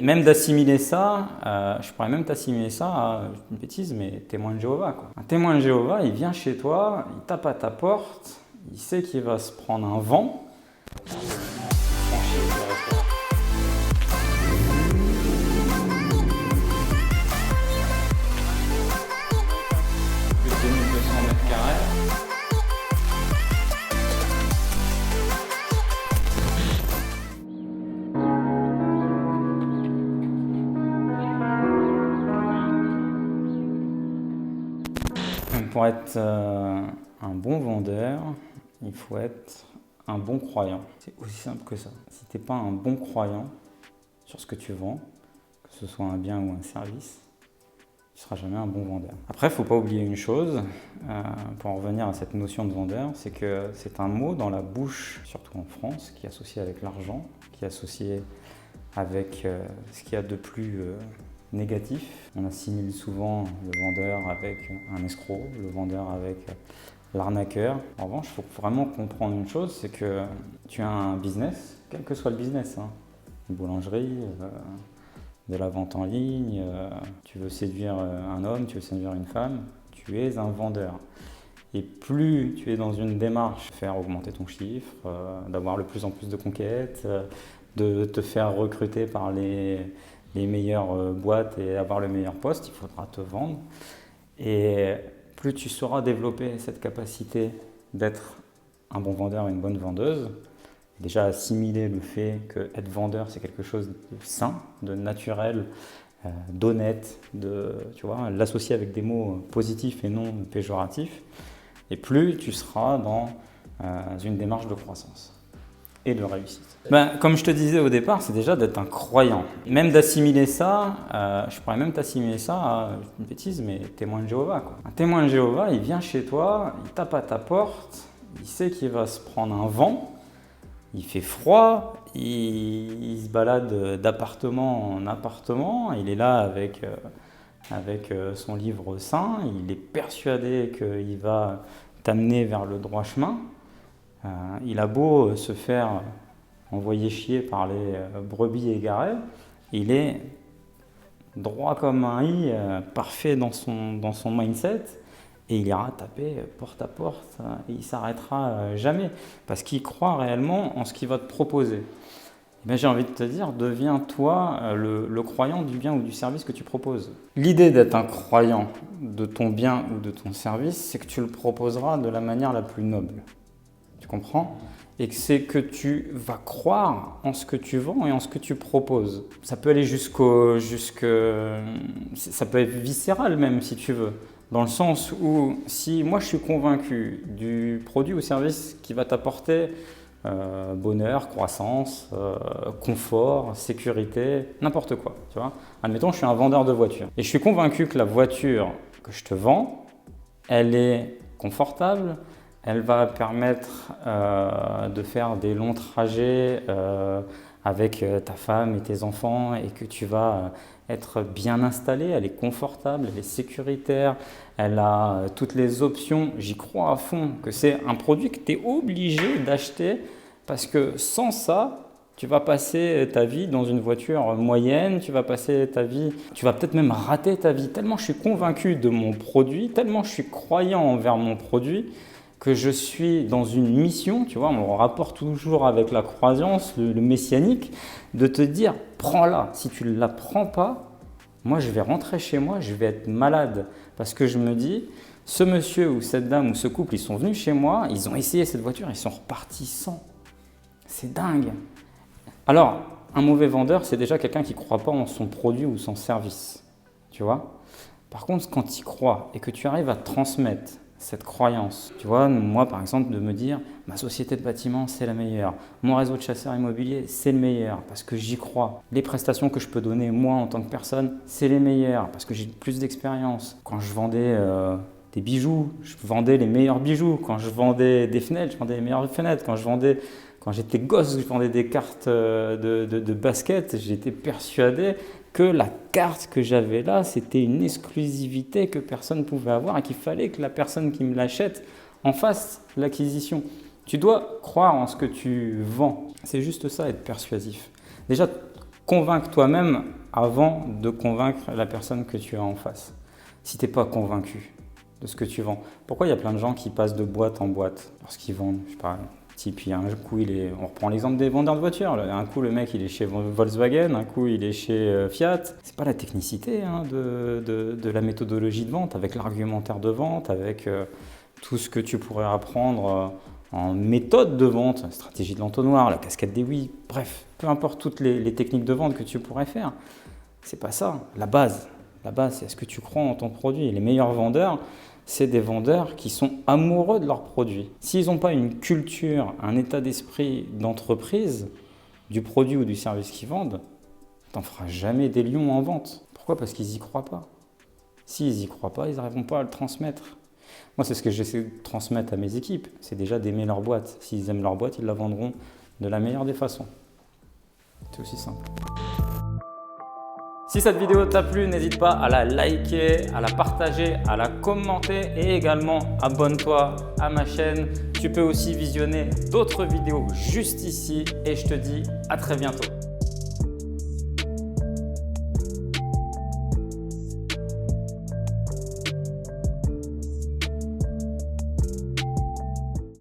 Même d'assimiler ça, je pourrais même t'assimiler ça à une bêtise, mais témoin de Jéhovah, quoi. Un témoin de Jéhovah, il vient chez toi, il tape à ta porte, il sait qu'il va se prendre un vent. Plus de 2200 mètres carrés. Pour être un bon vendeur, il faut être un bon croyant. C'est aussi simple que ça. Si tu n'es pas un bon croyant sur ce que tu vends, que ce soit un bien ou un service, tu ne seras jamais un bon vendeur. Après, il ne faut pas oublier une chose, pour en revenir à cette notion de vendeur, c'est que c'est un mot dans la bouche, surtout en France, qui est associé avec l'argent, qui est associé avec ce qu'il y a de plus négatif. On assimile souvent le vendeur avec un escroc, le vendeur avec l'arnaqueur. En revanche, il faut vraiment comprendre une chose, c'est que tu as un business, quel que soit le business, une boulangerie, de la vente en ligne, tu veux séduire un homme, tu veux séduire une femme, tu es un vendeur. Et plus tu es dans une démarche de faire augmenter ton chiffre, d'avoir de plus en plus de conquêtes, de te faire recruter par les meilleures boîtes et avoir le meilleur poste, il faudra te vendre. Et plus tu sauras développer cette capacité d'être un bon vendeur et une bonne vendeuse, déjà assimiler le fait qu'être vendeur, c'est quelque chose de sain, de naturel, d'honnête, tu vois, l'associer avec des mots positifs et non péjoratifs. Et plus tu seras dans une démarche de croissance et de réussite. Comme je te disais au départ, c'est déjà d'être un croyant. Même d'assimiler ça, je pourrais même t'assimiler ça à une bêtise, mais témoin de Jéhovah, quoi. Un témoin de Jéhovah, il vient chez toi, il tape à ta porte, il sait qu'il va se prendre un vent, il fait froid, il se balade d'appartement en appartement, il est là avec son livre saint, il est persuadé qu'il va t'amener vers le droit chemin. Il a beau se faire envoyer chier par les brebis égarées, il est droit comme un i, parfait dans son mindset, et il ira taper porte à porte, et il ne s'arrêtera jamais, parce qu'il croit réellement en ce qu'il va te proposer. J'ai envie de te dire, deviens toi le croyant du bien ou du service que tu proposes. L'idée d'être un croyant de ton bien ou de ton service, c'est que tu le proposeras de la manière la plus noble. Tu comprends? Et que c'est que tu vas croire en ce que tu vends et en ce que tu proposes. Ça peut aller ça peut être viscéral même si tu veux. Dans le sens où si moi je suis convaincu du produit ou service qui va t'apporter bonheur, croissance, confort, sécurité, n'importe quoi. Tu vois? Admettons, je suis un vendeur de voitures et je suis convaincu que la voiture que je te vends, elle est confortable, elle va permettre de faire des longs trajets avec ta femme et tes enfants et que tu vas être bien installé, elle est confortable, elle est sécuritaire, elle a toutes les options. J'y crois à fond que c'est un produit que tu es obligé d'acheter parce que sans ça, tu vas passer ta vie dans une voiture moyenne, tu vas passer ta vie, tu vas peut-être même rater ta vie. Tellement je suis convaincu de mon produit, tellement je suis croyant envers mon produit, que je suis dans une mission, tu vois, on rapporte toujours avec la croyance, le messianique, de te dire, prends-la. Si tu ne la prends pas, moi je vais rentrer chez moi, je vais être malade. Parce que je me dis, ce monsieur ou cette dame ou ce couple, ils sont venus chez moi, ils ont essayé cette voiture, ils sont repartis sans. C'est dingue. Alors, un mauvais vendeur, c'est déjà quelqu'un qui ne croit pas en son produit ou son service, tu vois. Par contre, quand tu y crois et que tu arrives à transmettre cette croyance. Tu vois, moi par exemple, de me dire ma société de bâtiment c'est la meilleure, mon réseau de chasseurs immobiliers c'est le meilleur parce que j'y crois. Les prestations que je peux donner moi en tant que personne c'est les meilleures parce que j'ai plus d'expérience. Quand je vendais des bijoux, je vendais les meilleurs bijoux. Quand je vendais des fenêtres, je vendais les meilleures fenêtres. Quand j'étais gosse, je vendais des cartes de basket, j'étais persuadé que la carte que j'avais là, c'était une exclusivité que personne ne pouvait avoir et qu'il fallait que la personne qui me l'achète en fasse l'acquisition. Tu dois croire en ce que tu vends. C'est juste ça, être persuasif. Déjà, convaincre toi-même avant de convaincre la personne que tu as en face. Si tu n'es pas convaincu de ce que tu vends. Pourquoi il y a plein de gens qui passent de boîte en boîte lorsqu'ils vendent, je sais pas, puis un coup, on reprend l'exemple des vendeurs de voitures. Un coup, le mec, il est chez Volkswagen, un coup, il est chez Fiat. C'est pas la technicité de la méthodologie de vente, avec l'argumentaire de vente, avec tout ce que tu pourrais apprendre en méthode de vente, la stratégie de l'entonnoir, la cascade des oui, bref, peu importe toutes les techniques de vente que tu pourrais faire. C'est pas ça. La base, c'est est-ce que tu crois en ton produit. Et les meilleurs vendeurs, c'est des vendeurs qui sont amoureux de leurs produits. S'ils n'ont pas une culture, un état d'esprit d'entreprise, du produit ou du service qu'ils vendent, tu n'en feras jamais des lions en vente. Pourquoi ? Parce qu'ils n'y croient pas. S'ils n'y croient pas, ils n'arriveront pas à le transmettre. Moi, c'est ce que j'essaie de transmettre à mes équipes. C'est déjà d'aimer leur boîte. S'ils aiment leur boîte, ils la vendront de la meilleure des façons. C'est aussi simple. Si cette vidéo t'a plu, n'hésite pas à la liker, à la partager, à la commenter et également abonne-toi à ma chaîne. Tu peux aussi visionner d'autres vidéos juste ici et je te dis à très bientôt.